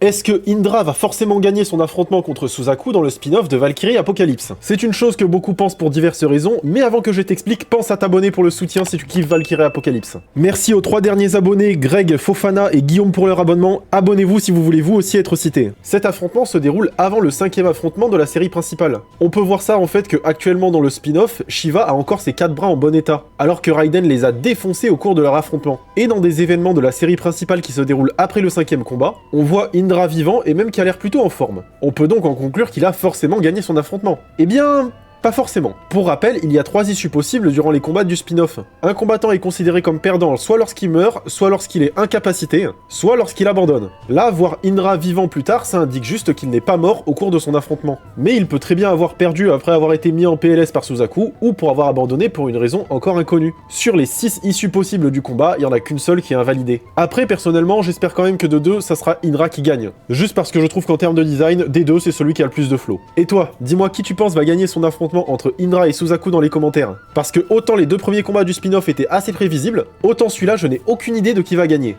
Est-ce que Indra va forcément gagner son affrontement contre Suzaku dans le spin-off de Valkyrie Apocalypse? C'est une chose que beaucoup pensent pour diverses raisons, mais avant que je t'explique, pense à t'abonner pour le soutien si tu kiffes Valkyrie Apocalypse. Merci aux 3 derniers abonnés, Greg, Fofana et Guillaume pour leur abonnement. Abonnez-vous si vous voulez vous aussi être cités. Cet affrontement se déroule avant le 5e affrontement de la série principale. On peut voir ça en fait que actuellement dans le spin-off, Shiva a encore ses 4 bras en bon état, alors que Raiden les a défoncés au cours de leur affrontement. Et dans des événements de la série principale qui se déroulent après le 5e combat, on voit Indra vivant et même qui a l'air plutôt en forme. On peut donc en conclure qu'il a forcément gagné son affrontement. Eh bien... pas forcément. Pour rappel, il y a 3 issues possibles durant les combats du spin-off. Un combattant est considéré comme perdant soit lorsqu'il meurt, soit lorsqu'il est incapacité, soit lorsqu'il abandonne. Là, voir Indra vivant plus tard, ça indique juste qu'il n'est pas mort au cours de son affrontement. Mais il peut très bien avoir perdu après avoir été mis en PLS par Suzaku, ou pour avoir abandonné pour une raison encore inconnue. Sur les 6 issues possibles du combat, il y en a qu'une seule qui est invalidée. Après, personnellement, j'espère quand même que de 2, ça sera Indra qui gagne. Juste parce que je trouve qu'en termes de design, des 2, c'est celui qui a le plus de flow. Et toi, dis-moi qui tu penses va gagner son affrontement entre Indra et Suzaku dans les commentaires. Parce que autant les 2 premiers combats du spin-off étaient assez prévisibles, autant celui-là je n'ai aucune idée de qui va gagner.